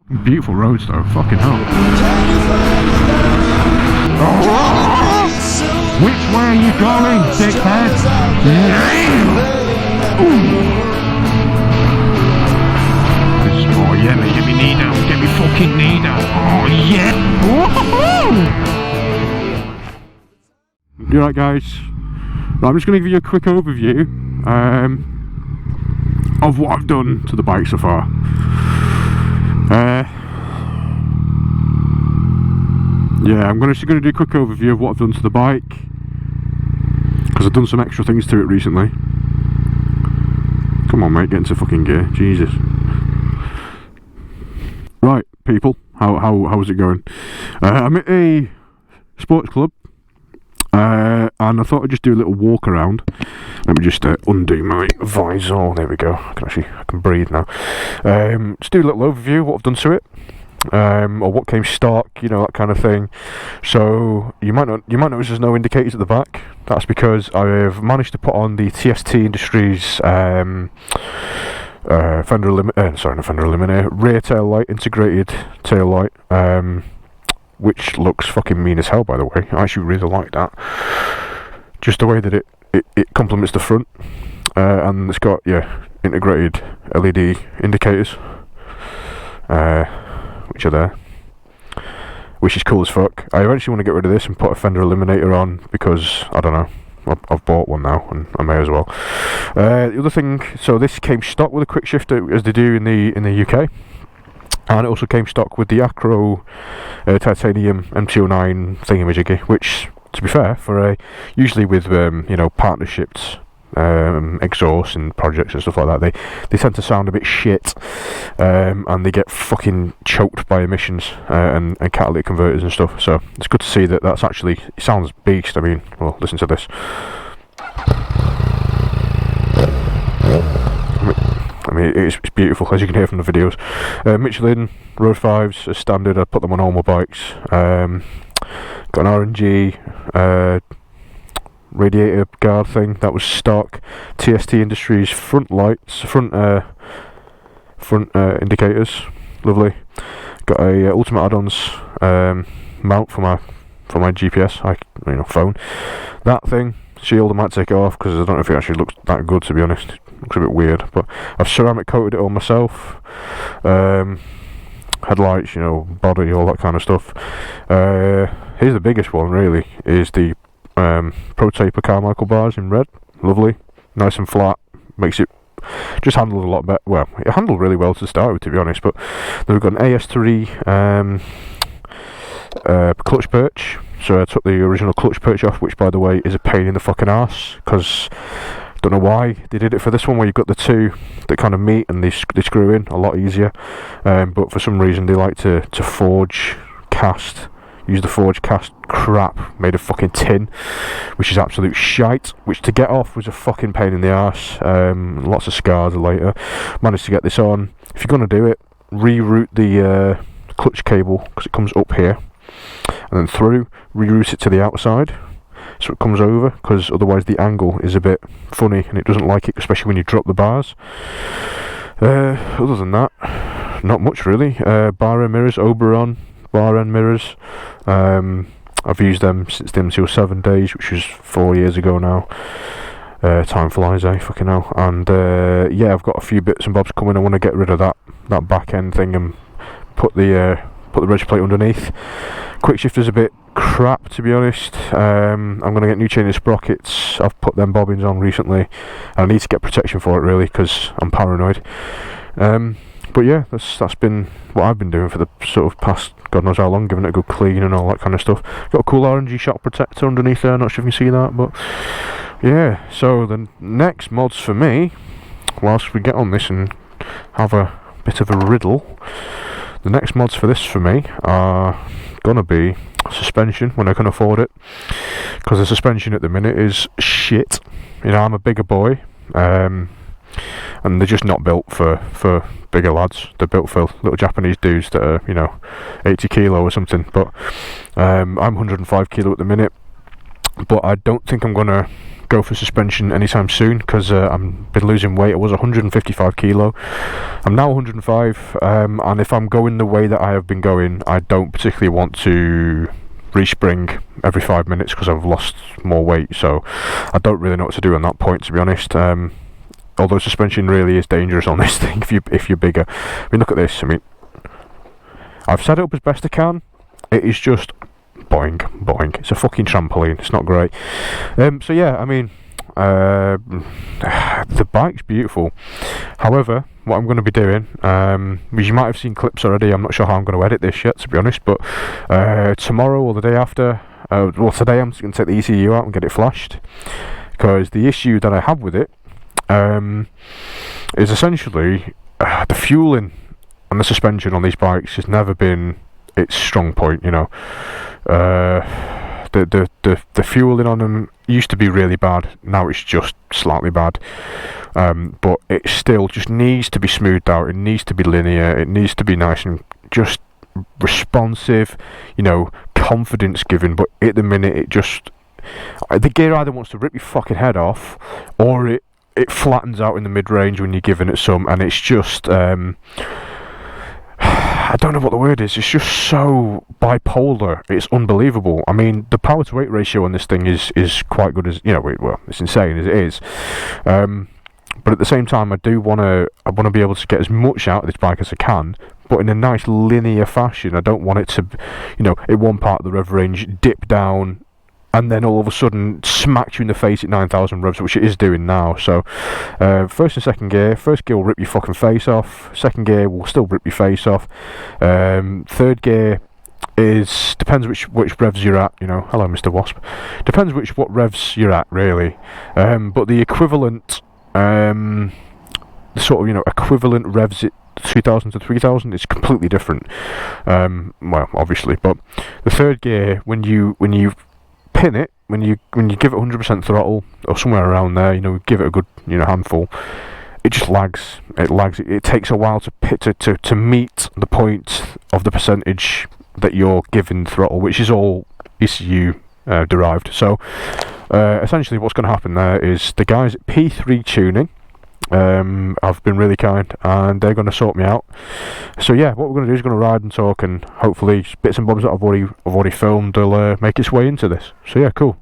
Beautiful roads though, fucking hell. Oh, which way are you going, dickhead? Oh yeah, mate, get me knee down, get me fucking knee down. Oh yeah! You alright guys? I'm just going to give you a quick overview of what I've done to the bike so far. Yeah, I'm just going to do a quick overview of what I've done to the bike, because I've done some extra things to it recently. Come on mate, get into fucking gear, Jesus. Right, people, how's it going? I'm at a sports club, and I thought I'd just do a little walk around. Let me just undo my visor. There we go. I can breathe now. Just do a little overview of what I've done to it, or what came stock, you know, that kind of thing. So you might notice there's no indicators at the back. That's because I've managed to put on the TST Industries fender eliminator rear tail light, integrated tail light, which looks fucking mean as hell, by the way. I actually really like that. Just the way that it complements the front, and it's got, yeah, integrated LED indicators, which are there, which is cool as fuck. I eventually want to get rid of this and put a fender eliminator on, because, I don't know, I've bought one now and I may as well. The other thing, so this came stock with a quick shifter, as they do in the UK. And it also came stock with the Acro titanium MT09 thingamajiggy, which, to be fair, usually with you know, partnerships, exhausts and projects and stuff like that, they tend to sound a bit shit, and they get fucking choked by emissions and catalytic converters and stuff. So it's good to see that that's actually, it sounds beast. I mean, well, listen to this. I mean, it's beautiful, as you can hear from the videos. Michelin Road 5s as standard. I put them on all my bikes. Got an RNG radiator guard thing, that was stock. TST Industries front lights, front indicators, lovely. Got a Ultimate Add-ons mount for my GPS, phone. That thing, shield, I might take it off because I don't know if it actually looks that good, to be honest. It looks a bit weird, but I've ceramic coated it all myself. Headlights, you know, body, all that kind of stuff. Here's the biggest one, really, is the Pro Taper Carmichael bars in red. Lovely, nice and flat, makes it just handles a lot better. Well, it handled really well to start with, to be honest, but then we've got an AS3 Clutch Perch. So I took the original Clutch Perch off, which, by the way, is a pain in the fucking arse, because don't know why they did it for this one, where you've got the two that kind of meet and they screw in a lot easier, but for some reason they like to use the forge cast crap made of fucking tin, which is absolute shite, which to get off was a fucking pain in the arse. Lots of scars later. Managed to get this on. If you're going to do it, reroute the clutch cable, because it comes up here and then through, reroute it to the outside so it comes over, because otherwise the angle is a bit funny and it doesn't like it, especially when you drop the bars. Other than that, not much really. Bar end mirrors, Oberon bar end mirrors. I've used them since the MT07 days, which was 4 years ago now. Time flies, fucking hell. And yeah, I've got a few bits and bobs coming. I want to get rid of that back end thing and put the reg plate underneath. Quick shifter's a bit crap, to be honest. I'm going to get new chain and sprockets. I've put them bobbins on recently. I need to get protection for it, really, because I'm paranoid. But yeah, that's been what I've been doing for the sort of past God knows how long, giving it a good clean and all that kind of stuff. Got a cool RNG shock protector underneath there, not sure if you can see that, but yeah. So the next mods for me, whilst we get on this and have a bit of a riddle, the next mods for this for me are gonna be suspension, when I can afford it, because the suspension at the minute is shit. You know, I'm a bigger boy, and they're just not built for bigger lads. They're built for little Japanese dudes that are, you know, 80 kilo or something. But I'm 105 kilo at the minute, but I don't think I'm gonna go for suspension anytime soon, because I've been losing weight. I was 155 kilo. I'm now 105, and if I'm going the way that I have been going, I don't particularly want to respring every 5 minutes because I've lost more weight. So I don't really know what to do on that point, to be honest. Although suspension really is dangerous on this thing if you're bigger. I mean, look at this. I mean, I've set it up as best I can. It is just boing, boing. It's a fucking trampoline. It's not great. So yeah, I mean, the bike's beautiful. However, what I'm going to be doing, because you might have seen clips already, I'm not sure how I'm going to edit this yet, to be honest, but tomorrow or the day after, well, today I'm just going to take the ECU out and get it flashed, because the issue that I have with it is essentially the fueling and the suspension on these bikes has never been its strong point, you know. The fueling on them used to be really bad. Now it's just slightly bad, but it still just needs to be smoothed out. It needs to be linear. It needs to be nice and just responsive, you know, confidence giving. But at the minute, it just, the gear either wants to rip your fucking head off, or it flattens out in the mid range when you're giving it some, and it's just I don't know what the word is. It's just so bipolar. It's unbelievable. I mean, the power to weight ratio on this thing is quite good, as you know. Well, it's insane as it is. But at the same time, I want to be able to get as much out of this bike as I can, but in a nice linear fashion. I don't want it to, you know, in one part of the rev range dip down, and then all of a sudden smack you in the face at 9,000 revs, which it is doing now. So first and second gear. First gear will rip your fucking face off. Second gear will still rip your face off. Third gear depends which revs you're at, you know. Hello, Mr. Wasp. Depends what revs you're at, really. But the equivalent sort of, you know, equivalent revs at 2,000 to 3,000 is completely different. Well, obviously, but the third gear, when you pin it, when you give it 100% throttle or somewhere around there, you know, give it a good, you know, handful, it just lags. It takes a while to meet the point of the percentage that you're giving throttle, which is all ECU derived. So essentially what's going to happen there is the guys at P3 Tuning have been really kind, and they're going to sort me out. So yeah, what we're going to do is going to ride and talk, and hopefully bits and bobs that I've already filmed will make its way into this. So yeah, cool.